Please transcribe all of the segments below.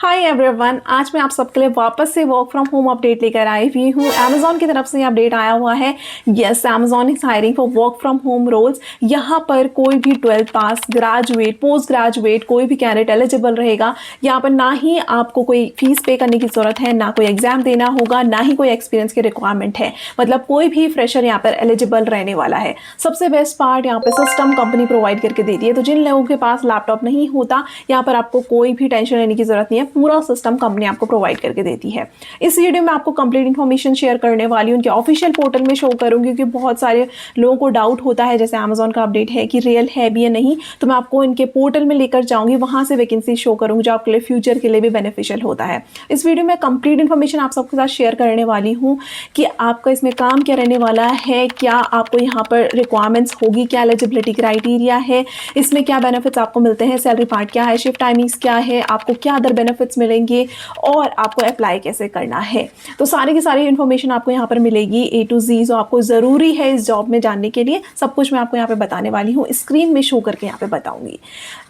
Hi everyone, आज मैं आप सबके लिए वापस से वर्क फ्रॉम होम अपडेट लेकर आई हुई हूँ। अमेजॉन की तरफ से अपडेट आया हुआ है। Yes, Amazon is hiring for work from home roles. यहाँ पर कोई भी 12th पास, ग्रेजुएट, पोस्ट ग्रेजुएट कोई भी कैंडिडेट एलिजिबल रहेगा। यहाँ पर ना ही आपको कोई फीस पे करने की जरूरत है, ना कोई एग्जाम देना होगा, ना ही कोई एक्सपीरियंस की रिक्वायरमेंट है। मतलब कोई भी फ्रेशर यहाँ पर एलिजिबल रहने वाला है। सबसे बेस्ट पार्ट यहाँ पर सिस्टम कंपनी प्रोवाइड करके देती है। तो जिन लोगों के पास लैपटॉप नहीं होता, यहाँ पर आपको कोई भी टेंशन लेने की जरूरत नहीं है। पूरा सिस्टम कंपनी आपको प्रोवाइड करके देती है। इस वीडियो में आपको कंप्लीट इन्फॉर्मेशन शेयर करने वाली हूं, उनके ऑफिशियल पोर्टल में शो करूंगी, क्योंकि बहुत सारे लोगों को डाउट होता है जैसे अमेजॉन का अपडेट है कि रियल है भी या नहीं। तो मैं आपको इनके पोर्टल में लेकर जाऊंगी, वहां से वैकेंसी शो करूंगी, जो आपके लिए फ्यूचर के लिए भी बेनिफिशियल होता है। इस वीडियो में कंप्लीट इन्फॉर्मेशन आप सबके साथ शेयर करने वाली हूँ कि आपका इसमें काम क्या रहने वाला है, क्या आपको यहाँ पर रिक्वायरमेंट्स होगी, क्या एलिजिबिलिटी क्राइटेरिया है, इसमें क्या बेनिफिट्स आपको मिलते हैं, सैलरी पार्ट क्या है, शिफ्ट टाइमिंग्स क्या है, आपको क्या अदर बेनिफिट्स मिलेंगे और आपको अप्लाई कैसे करना है। तो सारी की सारी इन्फॉर्मेशन आपको यहाँ पर मिलेगी A to Z, जो आपको ज़रूरी है इस जॉब में जानने के लिए। सब कुछ मैं आपको यहाँ पे बताने वाली हूँ, स्क्रीन में शो करके यहाँ पे बताऊंगी।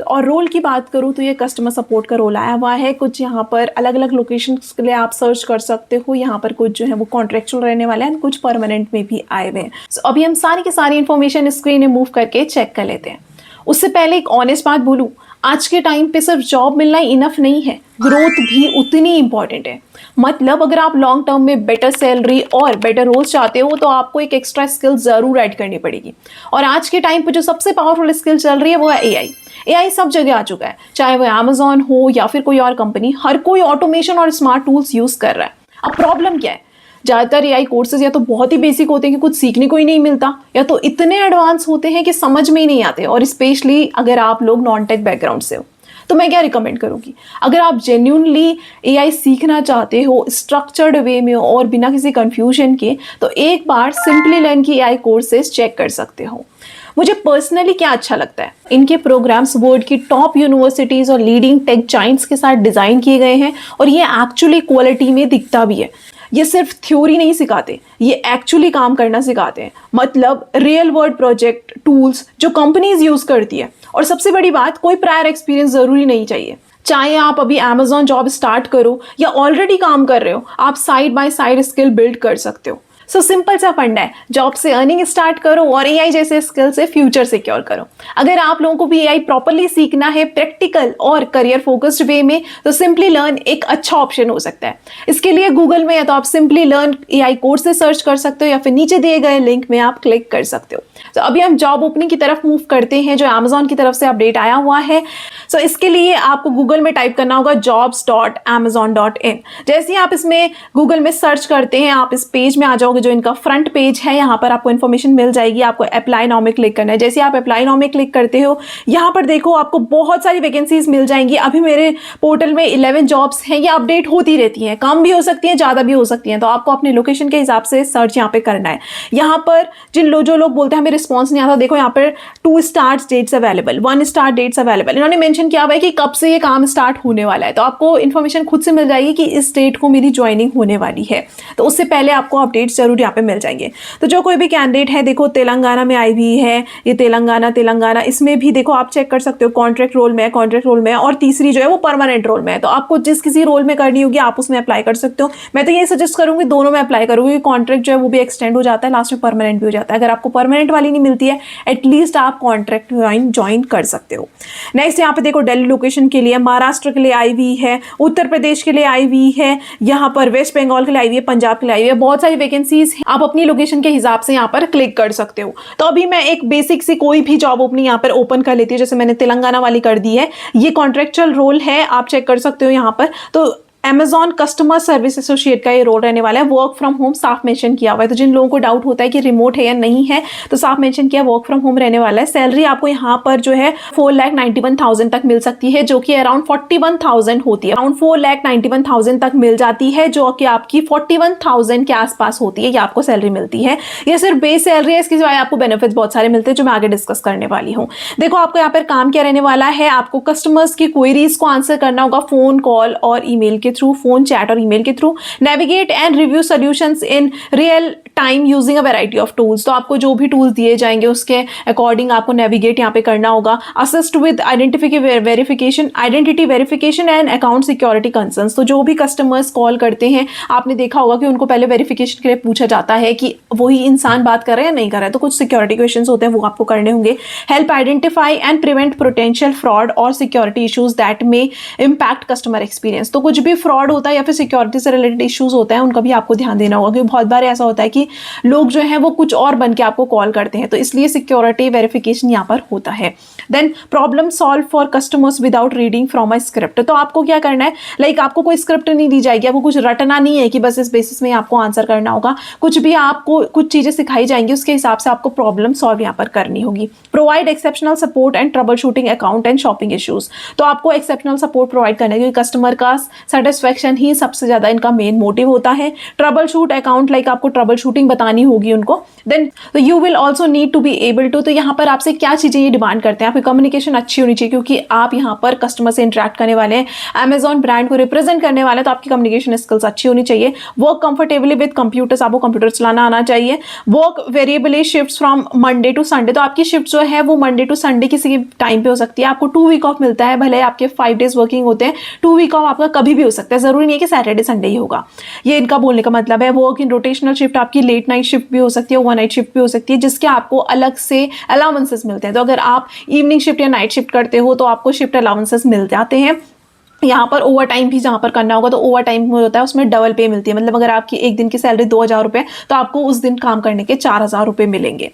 और रोल की बात करूँ तो ये कस्टमर सपोर्ट का रोल आया हुआ है। कुछ यहाँ पर अलग अलग लोकेशन के लिए आप सर्च कर सकते हो। यहाँ पर कुछ जो है वो कॉन्ट्रेक्चुअल रहने वाले हैं, कुछ परमानेंट में भी आए हुए हैं। अभी हम सारी की सारी इन्फॉर्मेशन स्क्रीन में मूव करके चेक कर लेते हैं। उससे पहले एक ऑनेस्ट बात बोलूं, आज के टाइम पे सिर्फ जॉब मिलना इनफ नहीं है, ग्रोथ भी उतनी इंपॉर्टेंट है। मतलब अगर आप लॉन्ग टर्म में बेटर सैलरी और बेटर रोल्स चाहते हो तो आपको एक एक्स्ट्रा स्किल जरूर ऐड करनी पड़ेगी। और आज के टाइम पे जो सबसे पावरफुल स्किल चल रही है वो है एआई सब जगह आ चुका है, चाहे वो अमेजॉन हो या फिर कोई और कंपनी। हर कोई ऑटोमेशन और स्मार्ट टूल्स यूज कर रहा है। अब प्रॉब्लम क्या है, ज़्यादातर एआई कोर्सेज या तो बहुत ही बेसिक होते हैं कि कुछ सीखने को ही नहीं मिलता, या तो इतने एडवांस होते हैं कि समझ में ही नहीं आते। और स्पेशली अगर आप लोग नॉन टेक बैकग्राउंड से हो तो मैं क्या रिकमेंड करूँगी, अगर आप जेन्युइनली एआई सीखना चाहते हो स्ट्रक्चर्ड वे में और बिना किसी कन्फ्यूजन के, तो एक बार सिंपली लर्न की एआई कोर्सेज चेक कर सकते हो। मुझे पर्सनली क्या अच्छा लगता है, इनके प्रोग्राम्स वर्ल्ड की टॉप यूनिवर्सिटीज़ और लीडिंग टेक जाइंट्स के साथ डिज़ाइन किए गए हैं, और ये एक्चुअली क्वालिटी में दिखता भी है। ये सिर्फ थ्योरी नहीं सिखाते, ये एक्चुअली काम करना सिखाते हैं। मतलब रियल वर्ल्ड प्रोजेक्ट टूल्स जो कंपनीज यूज करती है। और सबसे बड़ी बात, कोई प्रायर एक्सपीरियंस जरूरी नहीं चाहिए। चाहे आप अभी अमेजॉन जॉब स्टार्ट करो या ऑलरेडी काम कर रहे हो, आप side by side skill build कर सकते हो। सो सिंपल सा फंडा है, जॉब से अर्निंग स्टार्ट करो और एआई जैसे स्किल से फ्यूचर सिक्योर करो। अगर आप लोगों को भी एआई प्रॉपर्ली सीखना है प्रैक्टिकल और करियर फोकस्ड वे में, तो सिंपली लर्न एक अच्छा ऑप्शन हो सकता है। इसके लिए गूगल में या तो आप सिंपली लर्न एआई कोर्स से सर्च कर सकते हो, या फिर नीचे दिए गए लिंक में आप क्लिक कर सकते हो। तो अभी हम जॉब ओपनिंग की तरफ मूव करते हैं, जो अमेजॉन की तरफ से अपडेट आया हुआ है। सो इसके लिए आपको गूगल में टाइप करना होगा jobs.amazon.in। जैसे ही आप इसमें गूगल में सर्च करते हैं, आप इस पेज में आ जाओगे, जो इनका फ्रंट पेज है। यहाँ पर आपको इन्फॉर्मेशन मिल जाएगी। आपको अप्लाई नाउ में क्लिक करना है। जैसे आप अप्लाई नाउ में क्लिक करते हो, यहाँ पर देखो आपको बहुत सारी वैकेंसीज मिल जाएंगी। अभी मेरे पोर्टल में 11 जॉब्स हैं, ये अपडेट होती रहती हैं, कम भी हो सकती हैं, ज़्यादा भी हो सकती हैं। तो आपको अपने लोकेशन के हिसाब से सर्च यहाँ पे करना है। यहाँ पर जो लोग बोलते हैं हमें रिस्पॉन्स नहीं आता, देखो यहाँ पर 2 start dates available, 1 start dates available. इन्होंने मेंशन किया हुआ है कि कब से ये काम स्टार्ट होने वाला है। तो आपको इन्फॉर्मेशन खुद से मिल जाएगी कि इस डेट को मेरी ज्वाइनिंग होने वाली है। तो उससे पहले आपको अपडेट्स जरूर यहाँ पे मिल जाएंगे। तो जो कोई भी कैंडिडेट है, देखो तेलंगाना में आई हुई है, ये तेलंगाना, इसमें भी देखो आप चेक कर सकते हो कॉन्ट्रैक्ट रोल में, और तीसरी जो है वो परमानेंट रोल में है। तो आपको जिस किसी रोल में करनी होगी आप उसमें अप्लाई कर सकते हो। मैं तो ये सजेस्ट करूंगी दोनों में अप्लाई करूंगी। कॉन्ट्रैक्ट जो है वो भी एक्सटेंड हो जाता है, लास्ट में परमानेंट भी हो जाता है। अगर आपको परमानेंट वाली नहीं मिलती है, एटलीस्ट आप कॉन्ट्रैक्ट ज्वाइन कर सकते हो। नेक्स्ट यहाँ पे देखो दिल्ली लोकेशन के लिए, महाराष्ट्र के लिए आई हुई है, उत्तर प्रदेश के लिए आई हुई है, यहाँ पर वेस्ट बंगाल के लिए आई हुई है, पंजाब के लिए आई हुई है। बहुत सारी वैकेंसीज आप अपनी लोकेशन के हिसाब से यहाँ पर क्लिक कर सकते हो। तो अभी मैं एक बेसिक सी कोई भी जॉब ओपनिंग यहाँ पर ओपन कर लेती हूँ। जैसे मैंने तेलंगाना वाली कर दी है, ये कॉन्ट्रेक्चुअल रोल है, आप चेक कर सकते हो यहाँ पर। तो अमेजॉन कस्टमर सर्विस एसोसिएट का ये रोल रहने वाला है। वर्क फ्रॉम होम साफ मेंशन किया हुआ है। तो जिन लोगों को डाउट होता है कि रिमोट है या नहीं है, तो साफ मेंशन किया वर्क फ्रॉम होम रहने वाला है। सैलरी आपको यहाँ पर जो है 4,91,000 तक मिल सकती है, जो कि अराउंड 41,000 होती है। अराउंड 4,91,000 तक मिल जाती है, जो कि आपकी 41,000 के आसपास होती है। ये आपको सैलरी मिलती है। ये सिर्फ बेस सैलरी है, इसके सिवाय आपको बेनिफिट्स बहुत सारे मिलते हैं, जो मैं आगे डिस्कस करने वाली हूँ। देखो आपको यहाँ पर काम क्या रहने वाला है, आपको कस्टमर्स की क्वेरीज को आंसर करना होगा फोन कॉल और ईमेल के के थ्रू, फोन, चैट और ईमेल के through, navigate and review solutions in real time using a variety of tools. तो आपको जो भी टूल्स दिए जाएंगे उसके अकॉर्डिंग आपको नेविगेट यहाँ पे करना होगा। Assist with identity verification and account security concerns. तो जो भी कस्टमर्स कॉल करते हैं, आपने देखा होगा कि उनको पहले वेरिफिकेशन के लिए पूछा जाता है कि वही इंसान बात कर रहा है या नहीं कर रहा है, तो कुछ सिक्योरिटी क्वेश्चंस होते हैं वो आपको करने होंगे। Help identify and prevent potential fraud और सिक्योरिटी इश्यूज दैट में इम्पैक्ट कस्टमर एक्सपीरियंस। तो कुछ भी फ्रॉड होता है या फिर सिक्योरिटी से रिलेटेड इश्यूज होता है, उनका भी आपको ध्यान देना होगा, क्योंकि बहुत बार ऐसा होता है कि लोग जो है वो कुछ और बन के आपको कॉल करते हैं, तो इसलिए सिक्योरिटी वेरिफिकेशन यहाँ पर होता है। Then problem solve for customers without reading from a script. तो आपको क्या करना है, लाइक आपको कोई स्क्रिप्ट नहीं दी जाएगी, आपको कुछ रटना नहीं है कि बस इस बेसिस में आपको आंसर करना होगा। कुछ भी आपको कुछ चीजें सिखाई जाएंगी, उसके हिसाब से आपको प्रॉब्लम सॉल्व यहाँ पर करनी होगी। Provide exceptional support and trouble shooting account and shopping issues. तो आपको एक्सेप्शनल सपोर्ट प्रोवाइड करना है, क्योंकि कस्टमर का सेटिस्फेक्शन ही सबसे ज्यादा इनका मेन मोटिव होता है। ट्रबल शूट अकाउंट, लाइक आपको ट्रबल शूटिंग बतानी होगी उनको। Then you will also need to be able to. तो यहाँ पर आपसे क्या चीजें ये डिमांड करते हैं, आपकी कम्युनिकेशन अच्छी होनी चाहिए, क्योंकि आप यहाँ पर कस्टमर से इंटरेक्ट करने वाले हैं, अमेजॉन ब्रांड को रिप्रेजेंट करने वाले हैं, तो आपकी कम्युनिकेशन स्किल्स अच्छी होनी चाहिए। वर्क कंफर्टेबली विद कंप्यूटर्स, आपको कंप्यूटर चलाना आना चाहिए। Work variably shift from Monday to Sunday. तो आपकी शिफ्ट जो है वो मंडे टू संडे किसी टाइम पे हो सकती है। आपको 2 वीक ऑफ मिलता है, भले आपके 5 डेज वर्किंग होते हैं, 2 वीक ऑफ आपका कभी भी हो सकता है, जरूरी नहीं है कि सैटरडे संडे ही होगा। ये इनका बोलने का मतलब है। वर्क इन रोटेशनल शिफ्ट, आपकी लेट नाइट शिफ्ट भी हो सकती है, ओवर नाइट शिफ्ट भी हो सकती है, जिसके आपको अलग से अलाउंसेस मिलते हैं। तो अगर आप इवनिंग शिफ्ट या नाइट शिफ्ट करते हो तो आपको शिफ्ट अलाउंसेस मिल जाते हैं। यहाँ पर ओवर टाइम भी जहाँ पर करना होगा तो ओवर टाइम में होता है, उसमें डबल पे मिलती है। मतलब अगर आपकी एक दिन की सैलरी 2,000 रुपये, तो आपको उस दिन काम करने के 4,000 रुपये मिलेंगे।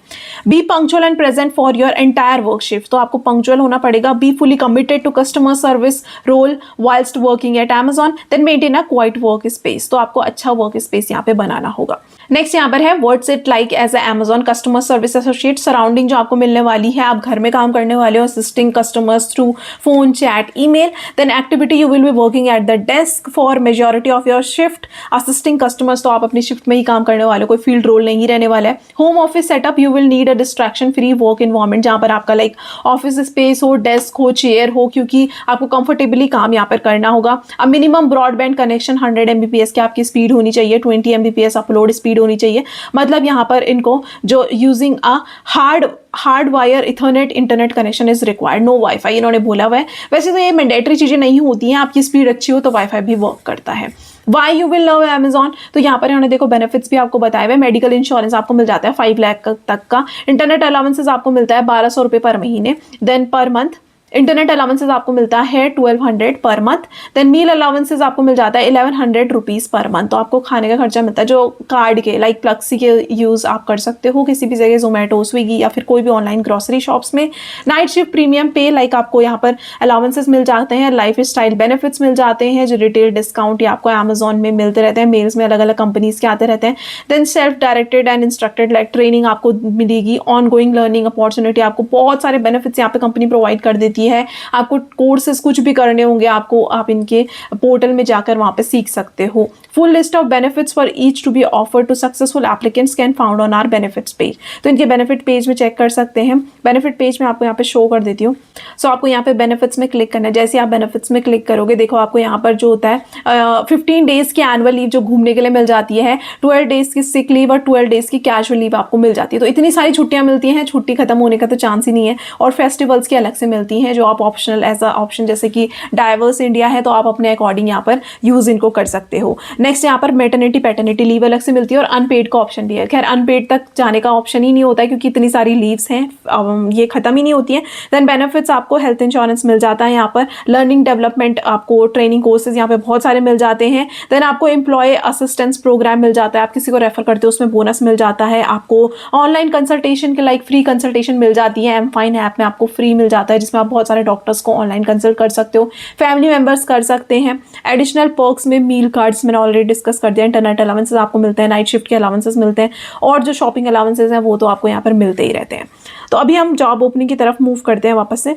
Be punctual and present for your entire work shift. तो आपको पंक्चुअल होना पड़ेगा। Be fully committed to customer service role whilst working at Amazon। Then maintain a quite work space. तो आपको अच्छा वर्क स्पेस यहाँ पे बनाना होगा। नेक्स्ट यहाँ पर है what's it like as a Amazon customer service associate. Surrounding जो आपको मिलने वाली है, आप घर में काम करने वाले हो, assisting customers through phone, chat, email. Then activity you will be working at the desk for majority of your shift, assisting customers. तो आप अपनी शिफ्ट में ही काम करने वाले हो, कोई फील्ड रोल नहीं रहने वाला है। Home office setup, you will need a distraction free work environment, जहाँ पर आपका लाइक ऑफिस स्पेस हो, डेस्क हो, चेयर हो, क्योंकि आपको कंफर्टेबली काम यहाँ पर करना होगा। अब मिनिमम ब्रॉडबैंड कनेक्शन 100 Mbps की आपकी स्पीड होनी चाहिए, 20 Mbps अपलोड स्पीड होनी चाहिए। मतलब यहाँ पर इनको जो using a hard wire ethernet internet connection is required, no wifi इन्होंने बोला हुआ है। वैसे तो ये मैंडेटरी चीजें नहीं होती हैं, आपकी स्पीड अच्छी हो तो वाईफाई भी वर्क करता है। Why you will love Amazon। तो यहाँ पर इन्होंने देखो बेनिफिट्स भी आपको बताए हुए। मेडिकल इंश्योरेंस आपको मिल जाता है 5 लाख तक का। इंटरनेट अलाउंसेस आपको मिलता है 1,200 रुपये पर महीने। Then per month internet allowances आपको मिलता है 1,200 पर मंथ। देन मील अलाउंसेस आपको मिल जाता है 1,100 रुपीज़ पर मंथ। तो आपको खाने का खर्चा मिलता है, जो कार्ड के लाइक प्लक्सी के यूज़ आप कर सकते हो किसी भी जगह, जोमेटो, स्विगी या फिर कोई भी ऑनलाइन ग्रॉसरी शॉप्स में। नाइट शिफ्ट प्रीमियम पे, लाइक आपको यहाँ पर अलाउंसेस मिल जाते हैं। लाइफ स्टाइल बेनिफिट्स मिल जाते हैं, जो रिटेल डिस्काउंट या आपको Amazon में मिलते रहते हैं, मेल्स में अलग अलग कंपनीज के आते रहते हैं। Then self directed and instructed like training आपको मिलेगी। ऑन गोइंग लर्निंग अपॉर्चुनिटी, आपको बहुत सारे बेनिफिट्स यहाँ पे कंपनी प्रोवाइड कर देती है। आपको कोर्सेज कुछ भी करने होंगे आपको, आप इनके पोर्टल में जाकर वहां पे सीख सकते हो। Full list of benefits for each to be offered to successful applicants can found on our benefits page. तो इनके बेनिफिट पेज में चेक कर सकते हैं। बेनिफिट पेज में आपको यहाँ पे शो कर देती हूँ। सो आपको यहाँ पे बेनिफिट्स में क्लिक करना है। जैसे आप बेनिफिट्स में क्लिक करोगे, देखो आपको यहाँ पर जो होता है 15 डेज की एनुअल लीव जो घूमने के लिए मिल जाती है, 12 डेज की सिक लीव और 12 डेज की कैजुअल लीव आपको मिल जाती है। तो इतनी सारी छुट्टियां मिलती हैं, छुट्टी खत्म होने का तो चांस ही नहीं है। और फेस्टिवल्स की अलग से मिलती हैं, जो आप ऑप्शनल एज अ ऑप्शन, जैसे कि डाइवर्स इंडिया है तो आप अपने अकॉर्डिंग यहाँ पर यूज इनको कर सकते हो। नेक्स्ट यहाँ पर मैटरनिटी पैटर्निटी लीव अलग से मिलती है और अनपेड का ऑप्शन भी है। खैर अनपेड तक जाने का ऑप्शन ही नहीं होता है, क्योंकि इतनी सारी लीव्स हैं, ये खत्म ही नहीं होती है। देन बेनिफिट्स आपको हेल्थ इंश्योरेंस मिल जाता है यहाँ पर। लर्निंग डेवलपमेंट आपको ट्रेनिंग कोर्सेज यहाँ पे बहुत सारे मिल जाते हैं। देन आपको एम्प्लॉय असिस्टेंस प्रोग्राम मिल जाता है, आप किसी को रेफर करते हो उसमें बोनस मिल जाता है। आपको ऑनलाइन कंसल्टेशन के लाइक फ्री कंसल्टेशन मिल जाती है, एमफाइन ऐप में आपको फ्री मिल जाता है, जिसमें आप बहुत सारे डॉक्टर्स को ऑनलाइन कंसल्ट कर सकते हो। फैमिली मेंबर्स कर सकते हैं। एडिशनल पर्क्स में मील कार्ड्स मैंने ऑलरेडी डिस्कस कर दिया। इंटरनेट अलाउंसेस आपको मिलते हैं, नाइट शिफ्ट के अलाउंसेस मिलते हैं, और जो शॉपिंग अलाउंसेस हैं वो तो आपको यहाँ पर मिलते ही रहते हैं। तो अभी हम जॉब ओपनिंग की तरफ मूव करते हैं वापस से।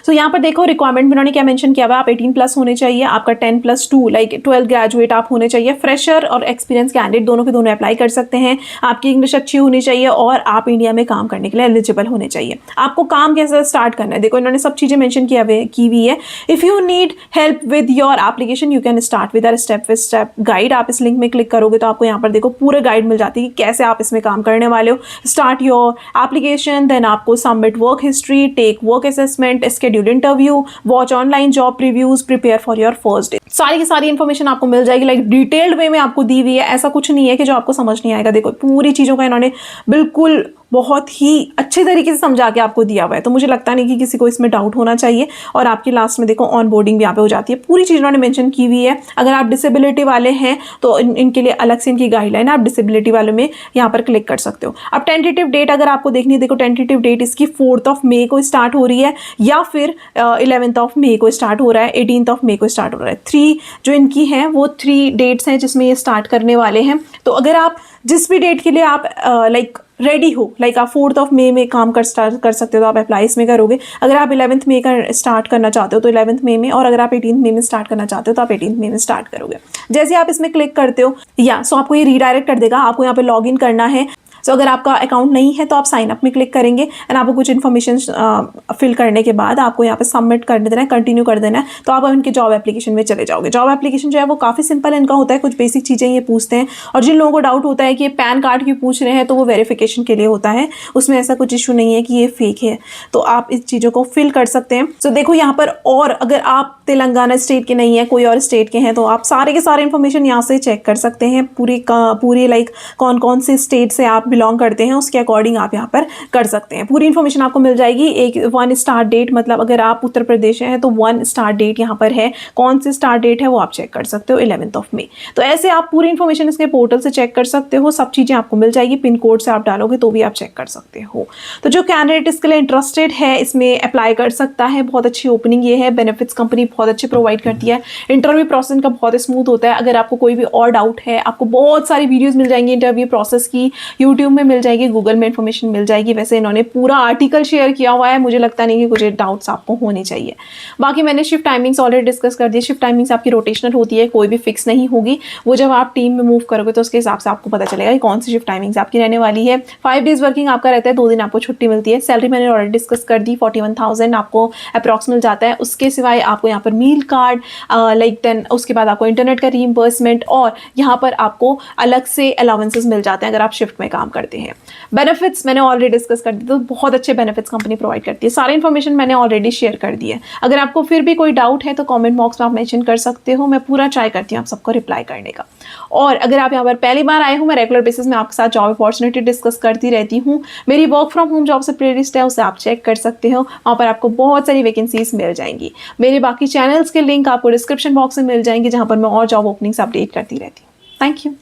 सो यहाँ पर देखो रिक्वायरमेंट में उन्होंने क्या मेंशन किया हुआ है, आप 18 प्लस होने चाहिए, आपका 10+2 लाइक 12 ग्रेजुएट आप होने चाहिए, फ्रेशर और एक्सपीरियंस कैंडिडेट दोनों के दोनों अप्लाई कर सकते हैं, आपकी इंग्लिश अच्छी होनी चाहिए और आप इंडिया में काम करने के लिए एलिजिबल होने चाहिए। आपको काम कैसे स्टार्ट करना है, देखो इन्होंने सब चीज़ें मेंशन की हुई है। If you need help with your application you can start with our step by step guide. आप इस लिंक में क्लिक करोगे तो आपको यहाँ पर देखो पूरे गाइड मिल जाती है कि कैसे आप इसमें काम करने वाले हो। स्टार्ट योर एप्लीकेशन, देन आपको submit work history, take work assessment, schedule interview, watch online job reviews, prepare for your first day. सारी की सारी इन्फॉर्मेशन आपको मिल जाएगी, लाइक डिटेल्ड वे में आपको दी हुई है। ऐसा कुछ नहीं है कि जो आपको समझ नहीं आएगा। देखो पूरी चीज़ों का इन्होंने बिल्कुल बहुत ही अच्छे तरीके से समझा के आपको दिया हुआ है, तो मुझे लगता नहीं कि किसी को इसमें डाउट होना चाहिए। और आपकी लास्ट में देखो ऑन बोर्डिंग भी यहाँ पे हो जाती है, पूरी चीज़ उन्होंने मेंशन की हुई है। अगर आप डिसेबिलिटी वाले हैं तो इनके लिए अलग से इनकी गाइडलाइन है, आप डिसेबिलिटी वाले में यहाँ पर क्लिक कर सकते हो। अब टेंटेटिव डेट अगर आपको देखनी है, देखो टेंटेटिव डेट इसकी 4 मई को स्टार्ट हो रही है या फिर 11 मई को स्टार्ट हो रहा है, 18 मई को स्टार्ट हो रहा है। 3 जो इनकी हैं वो 3 डेट्स हैं जिसमें ये स्टार्ट करने वाले हैं। तो अगर आप जिस भी डेट के लिए आप लाइक रेडी हो, लाइक आप 4 मई में काम स्टार्ट कर सकते हो तो आप अप्लाई इसमें करोगे। अगर आप 11 मई का स्टार्ट करना चाहते हो तो 11 मई में, और अगर आप 18 मई में स्टार्ट करना चाहते हो तो आप 18 मई में स्टार्ट करोगे। जैसे आप इसमें क्लिक करते हो सो आपको ये रीडायरेक्ट कर देगा, आपको यहाँ पे लॉग इन करना है। सो अगर आपका अकाउंट नहीं है तो आप साइन अप में क्लिक करेंगे एंड आपको कुछ इन्फॉर्मेशन फिल करने के बाद आपको यहाँ पे सबमिट कर देना है, कंटिन्यू कर देना है, तो आप उनके जॉब एप्लीकेशन में चले जाओगे। जॉब एप्लीकेशन जो है वो काफ़ी सिंपल इनका होता है, कुछ बेसिक चीज़ें ये पूछते हैं। और जिन लोगों को डाउट होता है कि ये पैन कार्ड क्यों पूछ रहे हैं, तो वो वेरिफिकेशन के लिए होता है, उसमें ऐसा कुछ इशू नहीं है कि ये फेक है, तो आप इस चीज़ों को फिल कर सकते हैं। सो देखो यहाँ पर, और अगर आप तेलंगाना स्टेट के नहीं है, कोई और स्टेट के हैं, तो आप सारे के सारे इन्फॉर्मेशन यहाँ से चेक कर सकते हैं। पूरी लाइक कौन कौन से स्टेट से आप बिलोंग करते हैं के अकॉर्डिंग आप यहाँ पर कर सकते हैं। पूरी इन्फॉर्मेशन आपको मिल जाएगी। एक 1 स्टार्ट डेट, मतलब अगर आप उत्तर प्रदेश हैं तो 1 स्टार्ट डेट यहाँ पर है, कौन सी स्टार्ट डेट है वो आप चेक कर सकते हो, 11 मई। तो ऐसे आप पूरी इन्फॉर्मेशन इसके पोर्टल से चेक कर सकते हो, सब चीज़ें आपको मिल जाएगी। पिन कोड से आप डालोगे तो भी आप चेक कर सकते हो। तो जो कैंडिडेट इसके लिए इंटरेस्टेड है इसमें अप्लाई कर सकता है। बहुत अच्छी ओपनिंग ये है, बेनिफिट्स कंपनी बहुत अच्छे प्रोवाइड करती है। इंटरव्यू प्रोसेस का बहुत स्मूथ होता है। अगर आपको कोई भी और डाउट है, आपको बहुत सारी वीडियोज़ मिल जाएंगी इंटरव्यू प्रोसेस की, यूट्यूब में मिल जाएगी, गूगल में इन्फॉर्मेशन मिल जाएगी। वैसे इन्होंने पूरा आर्टिकल शेयर किया हुआ है, मुझे लगता नहीं कि कुछ डाउट्स आपको होने चाहिए। बाकी मैंने शिफ्ट टाइमिंग्स ऑलरेडी डिस्कस कर दी। शिफ्ट टाइमिंग्स आपकी रोटेशनल होती है, कोई भी फिक्स नहीं होगी। वो जब आप टीम में मूव करोगे तो उसके हिसाब से आपको पता चलेगा कि कौन सी शिफ्ट टाइमिंग्स आपकी रहने वाली है। 5 डेज वर्किंग आपका रहता है, 2 दिन आपको छुट्टी मिलती है। सैलरी मैंने ऑलरेडी डिस्कस कर दी, 41,000 आपको अप्रॉक्स मिल जाता है। उसके सिवाय आपको यहाँ पर मील कार्ड, लाइक देन उसके बाद आपको इंटरनेट का रीइंबर्समेंट, और यहाँ पर आपको अलग से अलाउंसेस मिल जाते हैं अगर आप शिफ्ट में काम करते हैं। बेनिफिट्स मैंने ऑलरेडी डिस्कस कर दी, तो बहुत अच्छे बेनिफिट्स कंपनी प्रोवाइड करती है। सारी इन्फॉर्मेशन मैंने ऑलरेडी शेयर कर दी है। अगर आपको फिर भी कोई डाउट है तो कमेंट बॉक्स में आप मेंशन कर सकते हो, मैं पूरा ट्राई करती हूँ आप सबको रिप्लाई करने का। और अगर आप यहाँ पर पहली बार आए हो, मैं रेगुलर बेसिस में आपके साथ जॉब अपॉर्चुनिटी डिस्कस करती रहती हूँ। मेरी वर्क फ्रॉम होम जॉब से प्लेलिस्ट है, उसे आप चेक कर सकते हो, वहाँ पर आपको बहुत सारी वैकेंसीज मिल जाएंगी। मेरे बाकी चैनल्स के लिंक आपको डिस्क्रिप्शन बॉक्स में मिल जाएंगे, जहाँ पर मैं और जॉब ओपनिंग्स अपडेट करती रहती हूँ। Thank you.